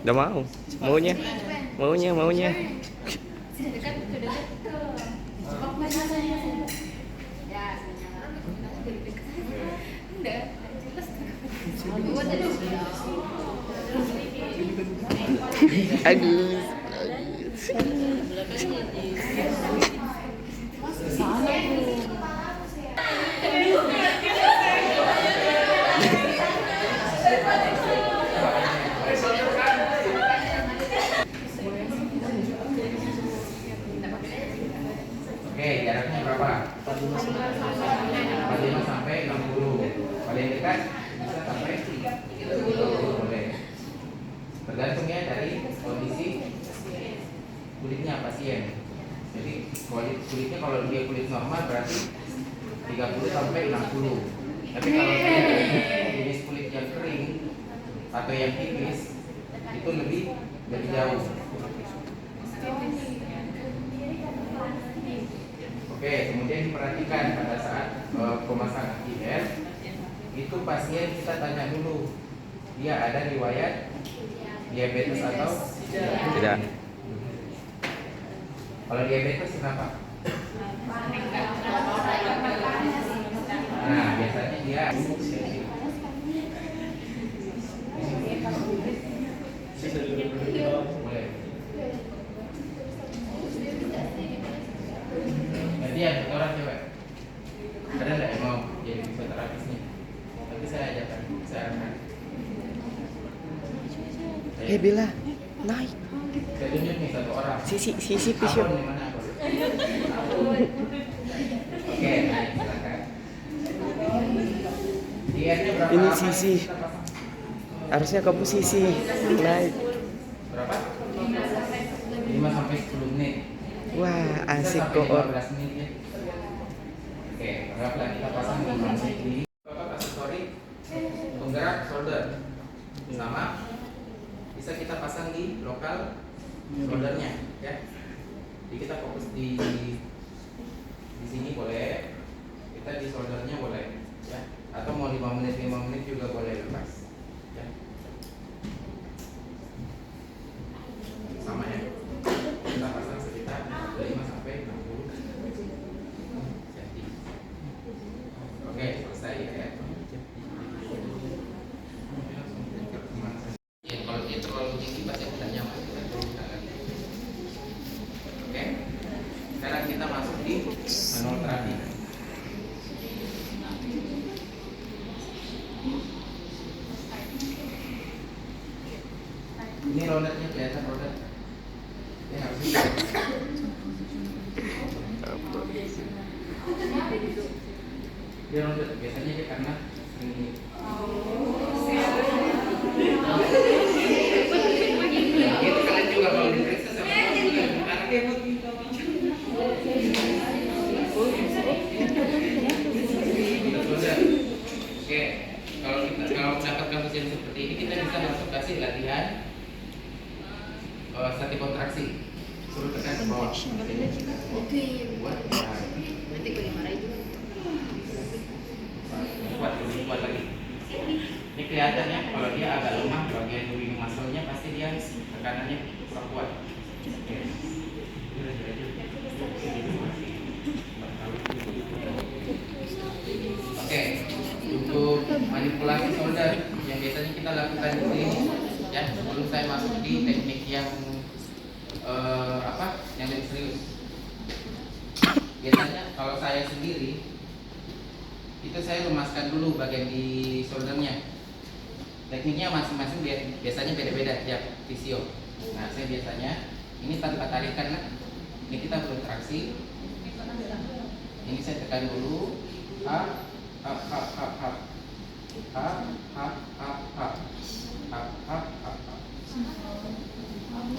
Udah mau. Maunya. Maunya, maunya. Dekat ke dekat ke. Ya, udah jelas. Aduh. Oke, jaraknya berapa? 45 sampai 60. Paling dekat bisa sampai 30 boleh. Tergantung ya dari kondisi kulitnya pasien. Jadi kulitnya kalau dia kulit normal berarti 30 sampai 60. Tapi kalau dia jenis kulit yang kering atau yang tipis itu lebih jauh. Oke, kemudian diperhatikan pada saat pemasangan IR itu pasien kita tanya dulu dia ada riwayat diabetes atau Tidak. kalau diabetes kenapa? Nah, biasanya dia boleh. Gantian, orang cewek. Ada nggak yang mau jadi fisioterapisnya? Nanti saya ajarkan, saya akan. Bella, naik. Saya tunjuk nih satu orang. Sisi visio. Abon di mana Abon? Oke, naik silakan. Dietnya berapa? Ini lama Sisi. kita pasang? Harusnya kamu sisi. Naik. Berapa? 5 sampai 10 menit. Wah, Bisa asik sampai kok. 15 menit ya. Oke, anggaplah kita pasang 5 menit di aksesoris penggerak shoulder. Sama bisa kita pasang di lokal shouldernya ya. Jadi kita fokus di sini boleh, kita di shouldernya boleh ya. Atau mau 5 menit juga boleh lepas ya. Sama ya. Kita pasang sekitar 5 sampai 60 cm. Oke, selesai ya. Ya, kalau dia terlalu tinggi pasti tidak nyaman. Oke. Sekarang kita masuk di manual terapi. Ini roletnya kelihatan rolet. Ya harusnya. Dia rolet biasanya dia karena ini. Itu kalian juga kalau diperiksa sama karena dia begitu. Oke, kalau mendapatkan pasien seperti ini kita bisa langsung kasih latihan statik kontraksi. Suruh tekan ke bawah. Buat Nanti gue dimarahin juga. lebih kuat lagi. Ini kelihatan ya kalau dia agak lemah bagian ring muscle-nya pasti dia tekanannya kurang kuat. Oke. Oke, untuk manipulasi shoulder yang biasanya kita lakukan di sini ya sebelum saya masuk di teknik yang yang lebih serius. Biasanya kalau saya sendiri itu saya lemaskan dulu bagian di shouldernya. Tekniknya masing-masing biasanya beda-beda tiap fisio. Nah, saya biasanya ini tanpa tarikan lah. Ini kita bertraksi. Ini saya tekan dulu. Up, up, up, up, up. Up, up, up, up. Up, up, up, up.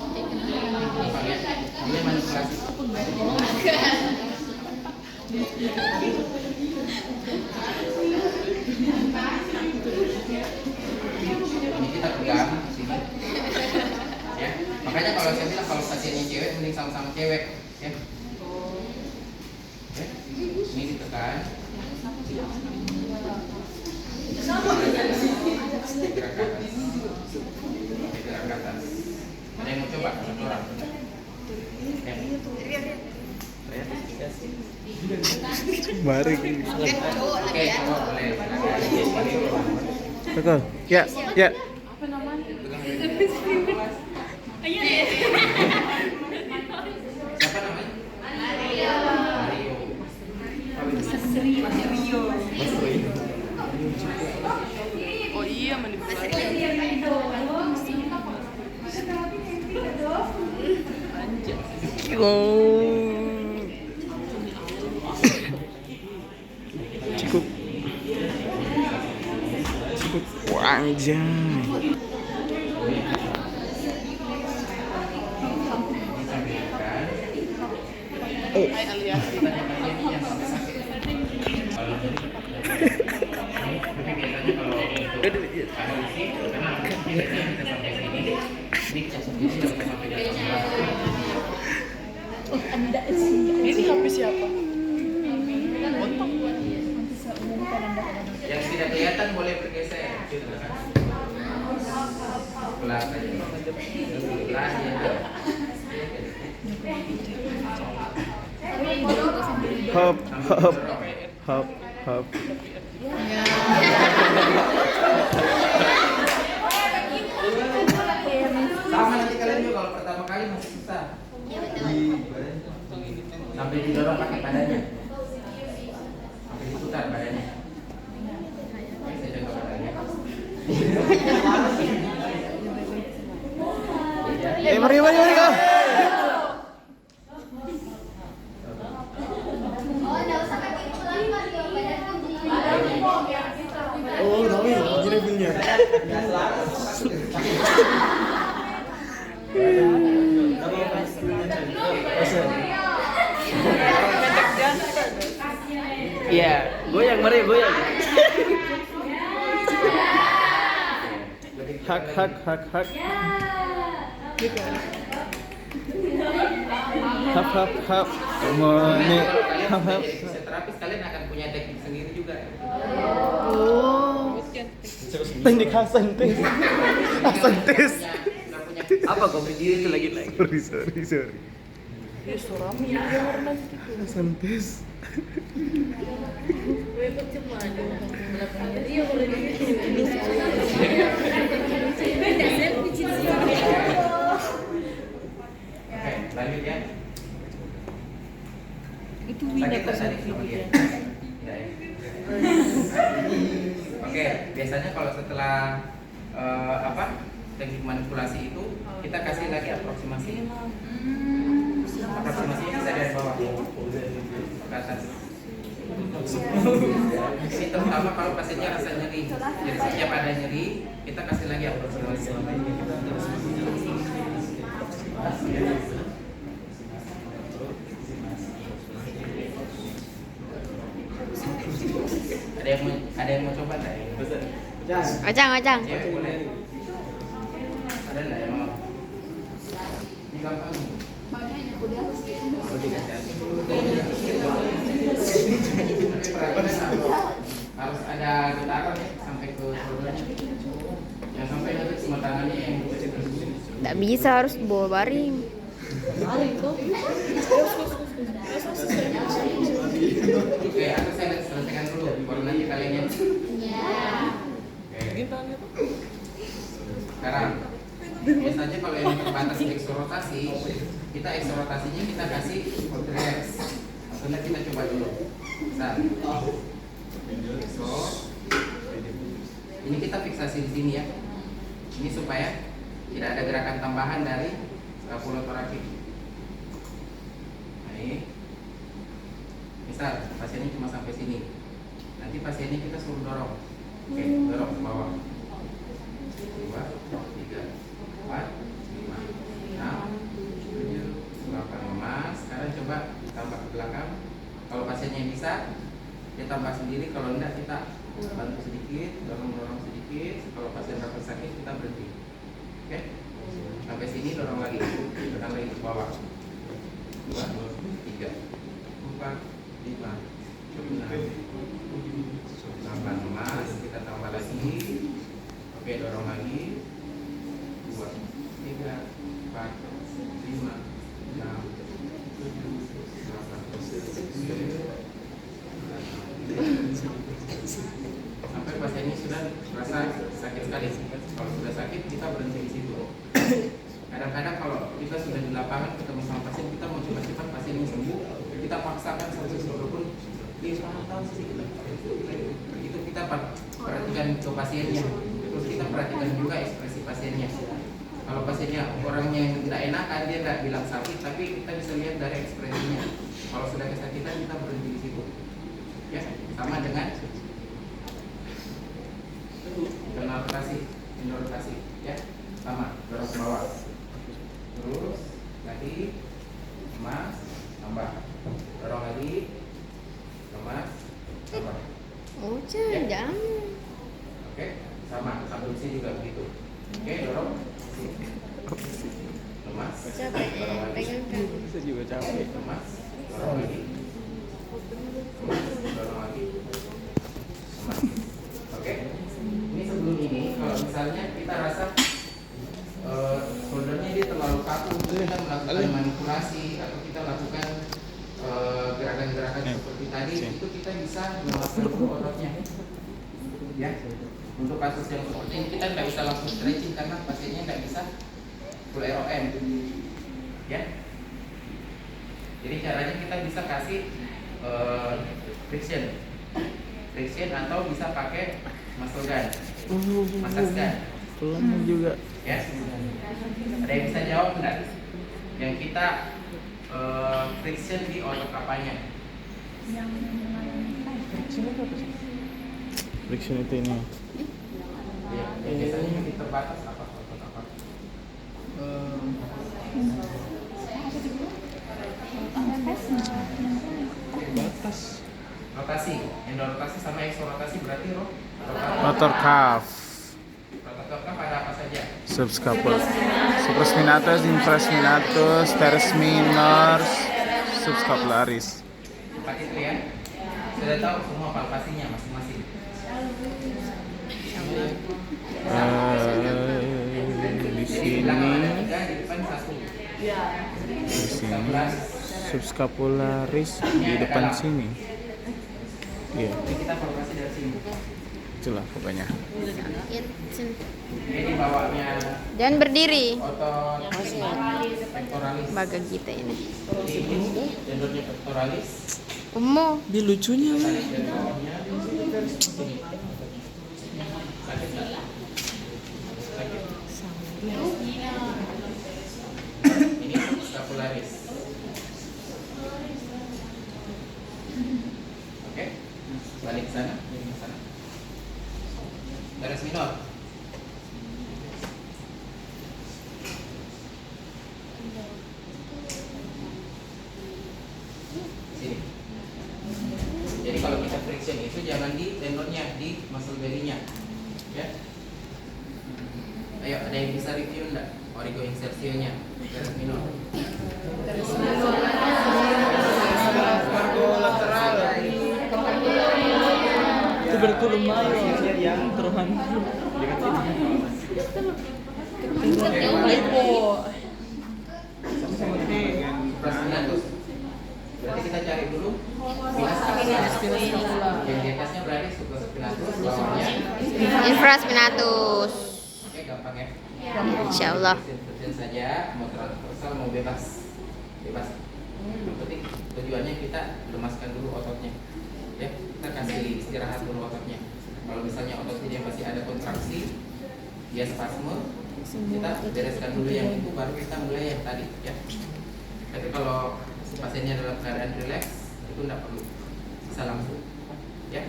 Ini Pak ya. Ini manipulasi. Ini kita pegang sini. Ya. Makanya kalau saya bilang kalau pasiennya cewek mending sama-sama cewek, ya. Ya. Ini ditekan. Gerak ke atas. Gerak ke atas. yang mau coba? Satu orang. Mari. Oke, coba boleh. Betul. Ya, ya. Siapa namanya? Mario. Oh iya, manipulasi. Cukup. Cukup. Anjay. Oh, Hai alias. Ini HP siapa? Yang tidak kelihatan boleh bergeser. Pelan aja. Pelan ya. hop, hop, hop, hop. Sama nanti kalian juga kalau pertama kali masih susah. Sampai didorong pakai badannya. Sampai diputar badannya. Oke, saya jaga badannya. Mari, mari, mari, kau. Oh, tahu ya, gini punya. Iya, goyang, mari goyang. Hak, hak, hak, hak. Hap, hap, hap. Nih, hap, hap. Terapis kalian akan punya teknik sendiri juga. Oh. Teknik Hasan tes. Hasan tes. Apa kau berdiri itu lagi? Sorry. Ya surami ya warna gitu. Hasan tes. Oke, lanjut ya. Itu Sakit tak tadi sama dia? Ya, ya. Oke, biasanya kalau setelah teknik manipulasi itu kita kasih lagi aproksimasi. Aproksimasinya bisa dari bawah ke atas. Ini terutama kalau pasiennya rasa nyeri. Jadi setiap ada nyeri, kita kasih lagi aproksimasi. Ada yang mau coba tak? Acang. Ya, boleh. Ada nggak yang mau? Ini gampang. Harus ada getaran ya sampai ke shouldernya. Yang sampai nanti semua tangannya yang Nggak bisa, harus bawa baring. Oke, aku saya selesaikan dulu, baru nanti kalian yang. Oke. Sekarang, biasanya kalau yang terbatas eksorotasi, kita eksorotasinya kita kasih relax. Sebentar kita coba dulu. Misal, ini kita fiksasi di sini ya. Ini supaya tidak ada gerakan tambahan dari scapulotorakic. Baik. Misal pasiennya cuma sampai sini, nanti pasiennya kita suruh dorong. Oke, dorong ke bawah. 2, 3, 4, 5, 6, 7, 8. Sekarang coba tambah ke belakang. Kalau pasiennya bisa, dia tambah sendiri. Kalau enggak, kita bantu sedikit, dorong sedikit. Kalau pasien rasa sakit, kita berhenti. Oke, sampai sini dorong lagi ke bawah. 2, 3, 4, 5, 6, 8. Kita tambah lagi. Oke, dorong lagi. 2, 3, 4, 5, 6, 7, 8, sampai pasiennya sudah merasa sakit sekali. Kalau sudah sakit kita berhenti di situ. Kadang-kadang kalau kita sudah di lapangan ketemu sama pasien, kita mau cepat-cepat pasien ini sembuh, kita paksakan sampai walaupun dia selama tahu sih kita. Itu kita perhatikan ke pasiennya, terus kita perhatikan juga ekspresi pasiennya. Kalau pasiennya orangnya yang tidak enakan, dia tidak bilang sakit, tapi kita bisa lihat dari ekspresinya. Kalau sudah kesakitan kita berhenti di situ. Ya, sama dengan rotasi, ya, sama dorong ke bawah. Terus lagi lemas, tambah, dorong lagi, lemas, tambah. Oh, Ya. jangan. Oke, sama abduksi juga begitu. Oke, dorong, lemas, Capek dorong lagi, pegangkan. Bisa juga capek. lemas, dorong lagi, lemas, dorong lagi, lemas. Oke, ini sebelum ini kalau misalnya kita rasa shouldernya dia terlalu kaku, kita melakukan manipulasi atau kita lakukan gerakan-gerakan seperti tadi, itu kita bisa melepaskan dulu ototnya. Ya, untuk kasus yang seperti ini kita tidak bisa langsung stretching karena pasiennya tidak bisa full ROM. Ya, jadi caranya kita bisa kasih friction atau bisa pakai muscle gun, massage gun. Pelan juga. Ya, ada yang bisa jawab enggak? Yang kita friction di otot apanya? Friction itu ini. Ya, biasanya yang terbatas apa? Otot apa? Batas. Rotasi, endorotasi sama eksorotasi berarti Rotor cuff. rotator cuff ada apa saja? Subscapula. Supraspinatus, infraspinatus, teres minor, subscapularis. Empat itu ya. Sudah tahu semua palpasinya masing-masing. Di Jadi di belakang ada sini, 3, di depan 1. di sini, subscapularis di depan sini. Iya, Ini kita palpasi dari sini. itulah pokoknya. Jadi bawahnya Jangan berdiri. otot pectoralis. Baga kita ini. Jadi ini tendonnya pectoralis. Ummu. Dia lucunya. Tarik dari bawahnya. Sini. Sakit nggak? Sakit. Ini scapularis. Oke, balik sana, ke sana. Teres minor. Sini. Jadi kalau kita friction itu jangan di tendonnya, di muscle belly-nya. Ya. Ayo, ada yang bisa review enggak? Origo insertio-nya. Teres minor. Itu berarti lumayan. Teruhan. Supraspinatus. Berarti kita cari dulu spinatus. Yang di atasnya berarti supraspinatus, bawahnya. Infraspinatus. Oke, gampang ya. Insyaallah. Friction saja, mau transversal mau bebas. Bebas. Yang penting tujuannya kita lemaskan dulu ototnya. Ya, kita kasih istirahat dulu ototnya. Kalau misalnya ototnya dia masih ada kontraksi, dia spasme, kita bereskan dulu yang itu, baru kita mulai yang tadi ya. Tapi kalau pasiennya dalam keadaan rileks, itu tidak perlu, bisa langsung ya.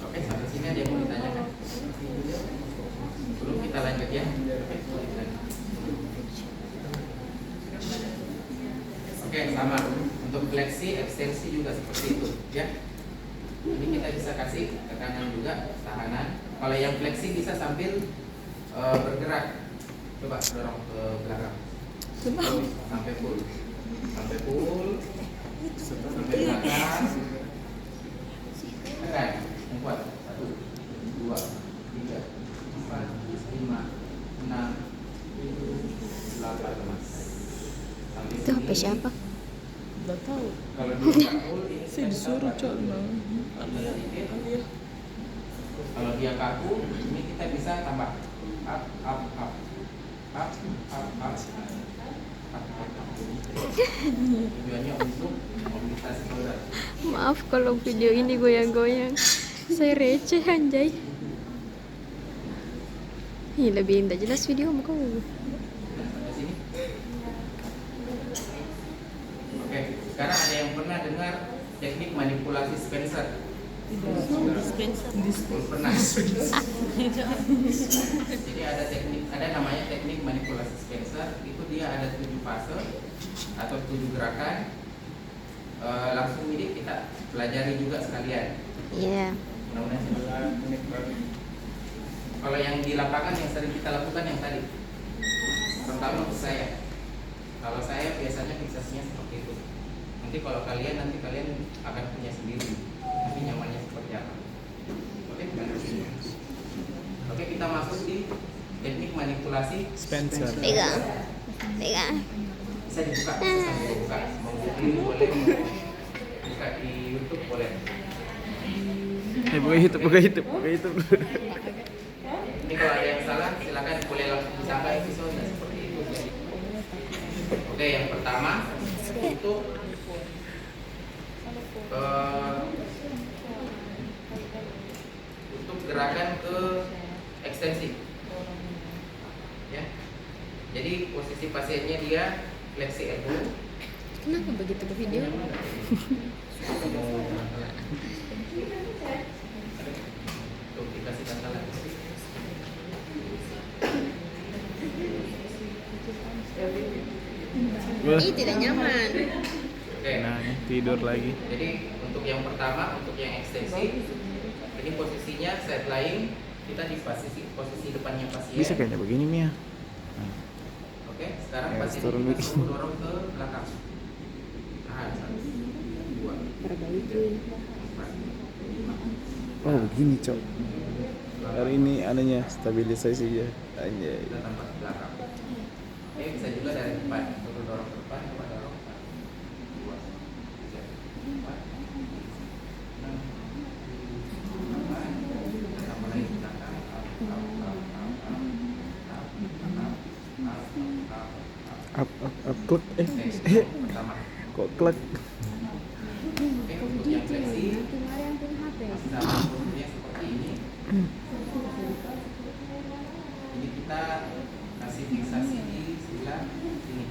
Oke, sampai sini ada yang mau ditanyakan? Belum, kita lanjut ya. Oke, sama. Untuk fleksi, ekstensi juga seperti itu ya. Ini kita bisa kasih tekanan juga, tahanan. Kalau yang fleksi bisa sambil bergerak. Coba dorong ke belakang. Sampai full. Sampai full. Sampai belakang. Tekan, yang kuat. 1, 2, 3, siapa? Gak tahu. Kalau dia kaku, ini Saya disuruh cok. sedikit. Kalau dia kaku, ini kita bisa tambah up, up, up, up, up, up. Tujuannya untuk mobilitas shoulder. Maaf kalau video ini goyang-goyang. Saya receh anjay. Ih, lebih tidak jelas video muka. Sampai sini. Oke, sekarang ada yang pernah dengar teknik manipulasi Spencer? Belum pernah. Jadi ada namanya teknik manipulasi Spencer. Itu dia ada 7 fase atau 7 gerakan. Langsung ini kita pelajari juga sekalian. Iya. Mudah-mudahan kalau yang di lapangan yang sering kita lakukan yang tadi. Pertama untuk saya. Kalau saya biasanya fiksasinya seperti itu. Nanti kalau kalian akan punya sendiri. Tapi nyamannya seperti apa? Oke, Oke, kita masuk di teknik manipulasi Spencer. Pegang. Pegang. Bisa dibuka, bisa sambil dibuka. Mau berdiri boleh, mau buka di YouTube boleh. Buka YouTube. Ini kalau ada yang salah silakan boleh langsung disangka episode seperti itu. Oke, yang pertama untuk gerakan ke ekstensi. Ya. Jadi posisi pasiennya dia fleksi elbow. Kenapa begitu ke video? Tuh, dikasih tanda lagi. Ih, tidak nyaman. Oke. Nah, tidur lagi. Jadi untuk yang pertama, untuk yang ekstensi, ini posisinya side lying, kita di posisi depannya pasien. Bisa kayaknya begini Mia. Oke, sekarang Ya, pasien turun kita dikit. suruh dorong ke belakang. Tahan 1, 2, 3, 4, 5. Oh begini cok. Hari ini anehnya stabilisasi ya. Anjay. Kita tambah ke belakang. Oke, bisa juga dari depan. Suruh dorong ke depan, coba dorong. 2, 3, 4, 6, 8. Kita tambah lagi ke belakang. Up, klek. Oke, pertama. Kok klek? Oke, untuk yang fleksi, sama posisinya seperti ini. Ini kita kasih fiksasi di sebelah sini.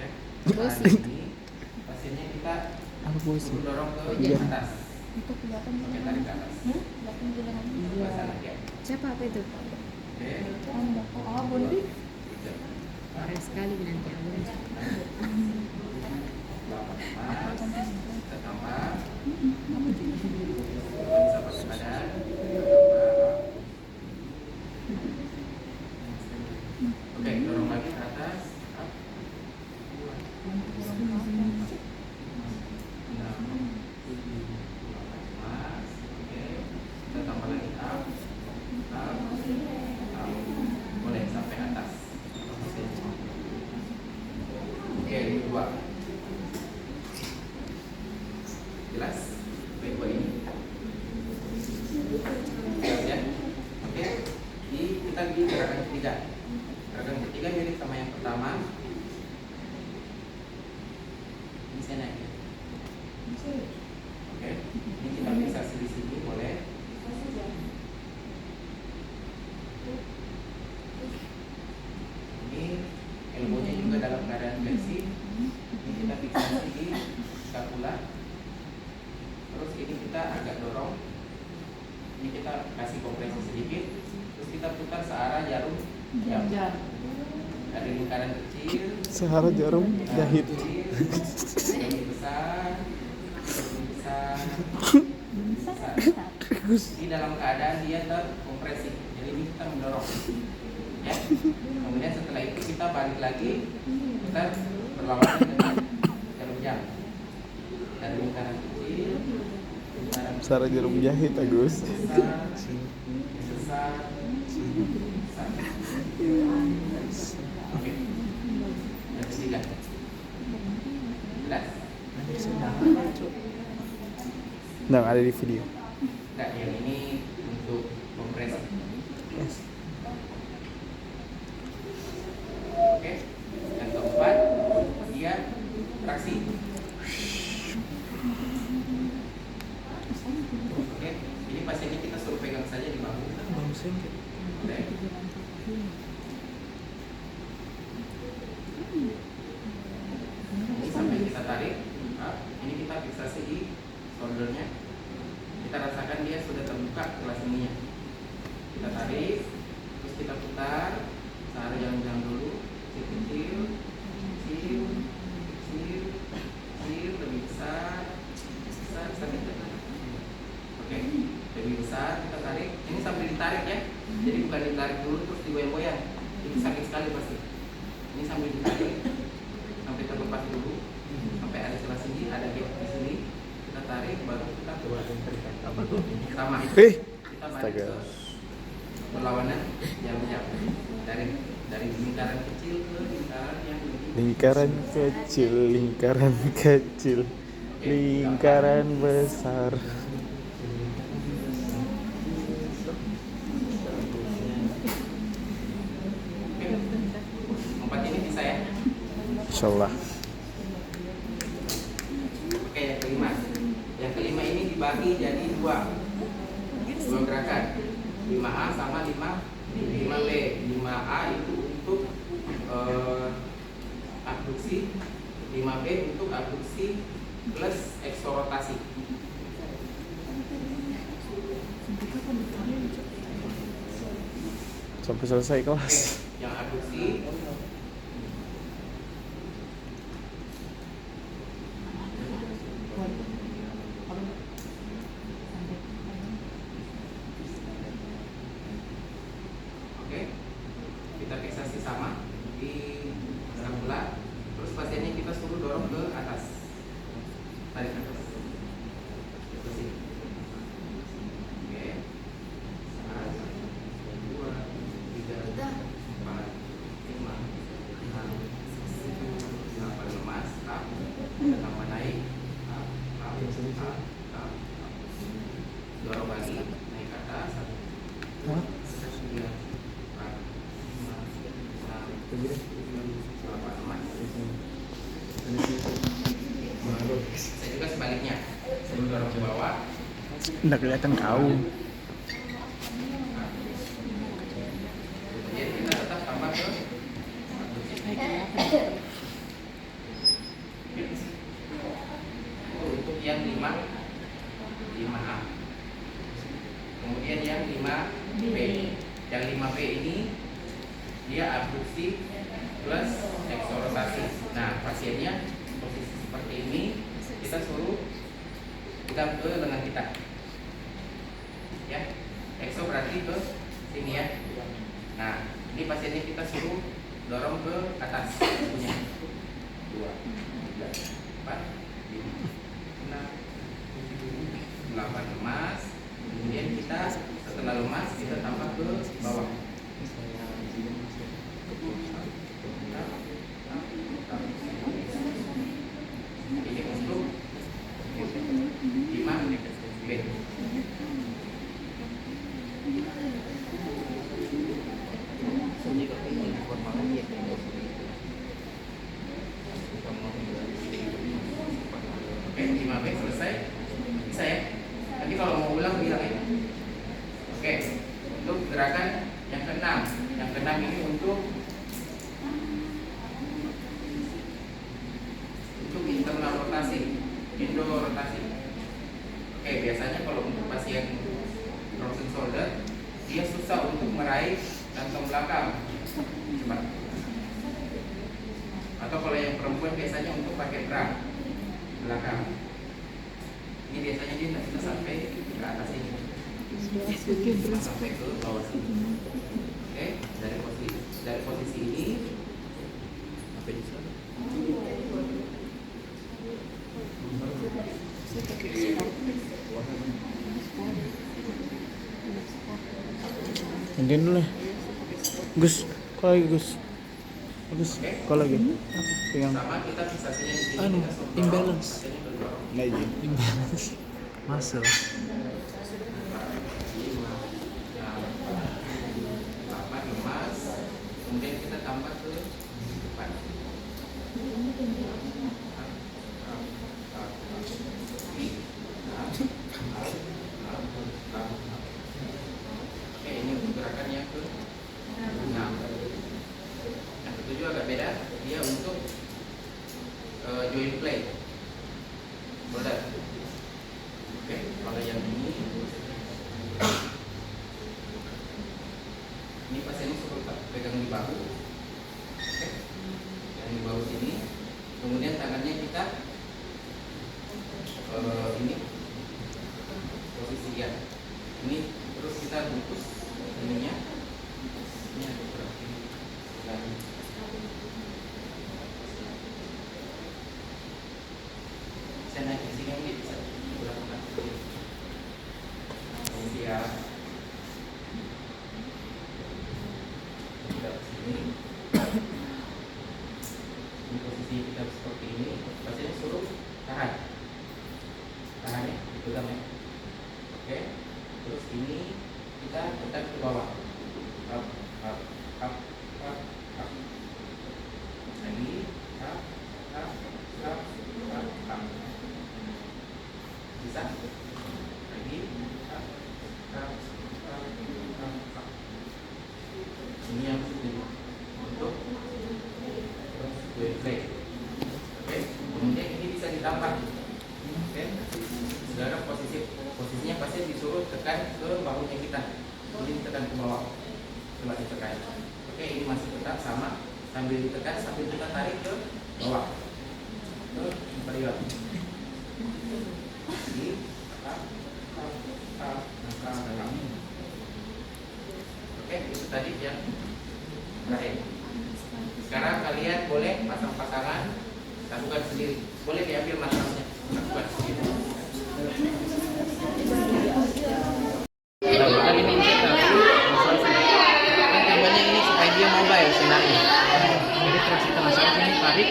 Ya. Nah, di sini pasiennya kita Apa bos? suruh dorong ke Iya. atas. Oke, tarik ke atas. Sebelah sana ya. Siapa apa itu? Oke. Tiga. Parah sekali nanti abang. Kita tambah. Bisa pakai badan. Oke, dorong lagi ke atas. Up. Oke, kita tambah lagi up. Boleh sampai atas. Oke, ini 2. Jelas? Baik buat ini. Jelas ya? Oke. Ini kita di gerakan ketiga. Gerakan ketiga mirip sama yang pertama. Ini saya naik. Oke. Ini kita bisa di sini boleh. Ini elbownya juga dalam keadaan fleksi. Ini kita fiksasi di scapula. Terus ini kita agak dorong. Ini kita kasih kompresi sedikit. Terus kita putar searah jarum jam. Dari lingkaran kecil. Sehara jarum jahit. Lebih besar. Lebih besar. Ini dalam keadaan dia terkompresi. Jadi ini kita mendorong. Ya. Kemudian setelah itu kita balik lagi. Kita berlawanan dengan jarum jam. Dari lingkaran kecil. Sehara jarum jahit Agus. Besar. Oke. Yang ketiga. Jelas? Nah, ada di video. Enggak, yang ini untuk kompresi. Yes. Oke. Yang keempat, dia traksi. Oke. Ini pasiennya kita suruh pegang saja di bahu. Oke. Ini sampai kita tarik. Ini kita fiksasi di shouldernya. Kita rasakan dia sudah terbuka kelas ininya. Kita tarik, terus kita putar. Sehari jalan-jalan dulu, kecil, kecil, kecil, kecil, lebih besar, besar, sampai tekan. Oke, lebih besar kita tarik. Ini sambil ditarik ya. Jadi bukan ditarik dulu terus digoyang-goyang. Itu sakit sekali pasti. Ini sambil ditarik sampai terlepas dulu, sampai ada celah sini, ada gap di sini. Kita tarik, baru kita keluar. Sama itu. Kita balik ke perlawanan yang dari lingkaran kecil ke lingkaran yang lebih Lingkaran kecil, lingkaran kecil, lingkaran besar. Empat ini bisa ya. Insyaallah. Oke, yang kelima. Yang kelima ini dibagi jadi dua gerakan. 5A sama 5B. 5A itu untuk abduksi, 5B untuk abduksi plus eksorotasi. Sampai selesai kelas. Oke, yang abduksi kita fiksasi sama di sebelah, terus pasiennya kita suruh dorong ke atas, tarik ke atas, itu sih. Oke, 1, 2, 3, 4, 5, 6, 8 lemas, up, kita tambah naik, up, dorong lagi, naik ke atas, 1, 2, 3, 4, 5, 6, 7, 8 emas. Saya juga sebaliknya, saya dorong ke bawah. Nggak kelihatan kau. Kemudian kita tetap tambah ke untuk yang 5A. Kemudian yang 5B. Yang 5B ini dia abduksi plus eksorotasi. Nah, pasiennya posisi seperti ini, kita suruh pegang ke lengan kita. Ya, ekso berarti ke sini ya. Nah, ini pasiennya kita suruh dorong ke atas. Punya 2, 3, 4, 5, 6, 7, 8 lemas. Kemudian kita setelah lemas kita tambah ke bawah. Ini untuk 5B. Oke, 5B selesai. Bisa ya? Nanti kalau mau ulang bilang ya. Oke, untuk gerakan yang keenam. Yang keenam ini untuk internal rotasi, endorotasi. Oke, biasanya kalau untuk pasien frozen shoulder, dia susah untuk meraih kantong belakang. Coba. Atau kalau yang perempuan biasanya untuk pakai bra belakang. Ini biasanya dia tidak bisa sampai ke atas ini. Sampai ke bawah sini. Oke, dari posisi ini sampai di sana. Gantian dulu ya. Gus, kok lagi Gus? Terus Oke. kau lagi pegang Sama kita fiksasinya di sini. Anu, kita langsung dorong, imbalance. pasiennya berdorong. lagi. Imbalance. Muscle. 5, 8 lemas, kemudian kita tambah ke depan. Oke, ini untuk gerakan yang ke 6. Yang ketujuh agak beda, dia untuk joint play. Boleh. Oke, kalau yang ini pasiennya suruh pegang di bahu. Oke, yang di bahu sini. Kemudian tangannya kita ini posisi ya. Ini terus kita bungkus ininya. Ini ada berarti. Saya naik ke sini mungkin bisa dilakukan. Kemudian kita ke sini. Ini posisi kita seperti ini. Pasiennya suruh tahan. Tahan ya, dipegang ya. Oke. Terus ini kita tekan ke bawah. Up, up, up, up, up. Lagi, up, up, up, up, up. Bisa? Lagi, up, up, up, up, up. Ini yang untuk joint play. Oke, kemudian ini bisa ditambah. Oke, sekarang posisinya pasien disuruh tekan ke bahunya kita. Ini tekan ke bawah. Coba ditekan. Oke, ini masih tetap sama. Sambil ditekan, sambil kita tarik ke bawah. Ke inferior. Ini up, up, up, up, up. Oke, itu tadi yang terakhir. Sekarang kalian boleh pasang-pasangan, lakukan sendiri. Boleh diambil matangnya, lakukan sendiri. Lakukan ini kan tambahnya ini supaya dia mobile senarnya. Jadi terus kita masukkan ini tarik,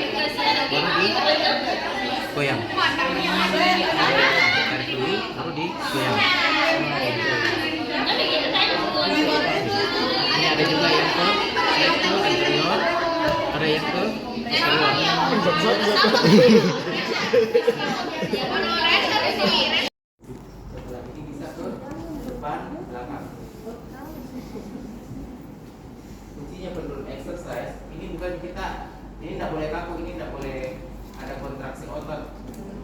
baru digoyang. Tarik dulu, baru digoyang. Ini ada juga yang ke anterior, ada yang ke posterior. Setelah ini bisa ke depan, belakang. Kuncinya penurunan exercise ini bukan kita, ini tidak boleh kaku, ini tidak boleh ada kontraksi otot.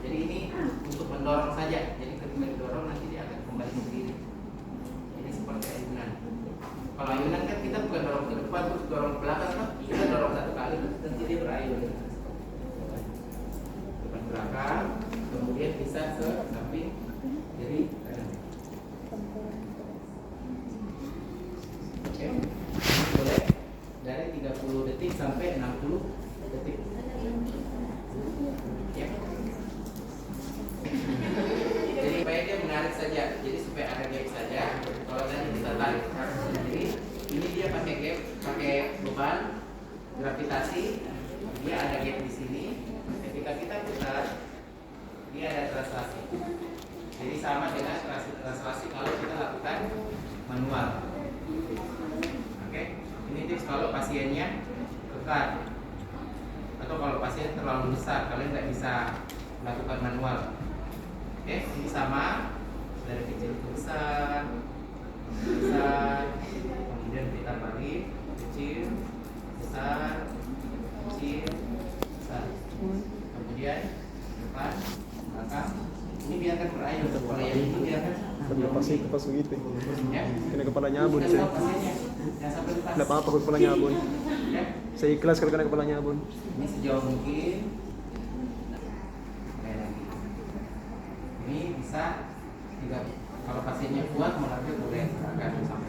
Jadi ini untuk mendorong saja. Jadi ketika didorong nanti dia akan kembali sendiri. Ini seperti ayunan. Kalau ayunan kan kita bukan dorong ke depan terus dorong ke belakang, kan? Kita dorong satu kali nanti dia berayun. Depan belakang, kemudian bisa ke samping kiri kanan. Oke, boleh dari 30 detik sampai 60 detik. Ya. Jadi supaya dia menarik saja, jadi supaya ada gap saja. Kalau tadi kita tarik sendiri, ini dia pakai gap, pakai beban gravitasi, dia ada gap di sini. Ketika kita putar, dia ada translasi. Jadi sama dengan translasi kalau kita lakukan manual. Oke, ini tips kalau pasiennya kekar atau kalau pasien terlalu besar, kalian nggak bisa melakukan manual. Oke, ini sama dari kecil ke besar, kemudian kita balik kecil, besar, kecil, besar. Kemudian depan, belakang. Ini biarkan berayun. Kalau yang ini biarkan. Pasti pas begitu. Ya. Kena kepala nyabun Jangan sih. tahu pasiennya. Jangan sampai lepas. Tidak apa-apa kalau kepala nyabun. Ya. Saya ikhlas kalau kena kepala nyabun. Ini sejauh mungkin. Kayak lagi. Ini bisa kalau pasiennya kuat mengambil boleh akan sampai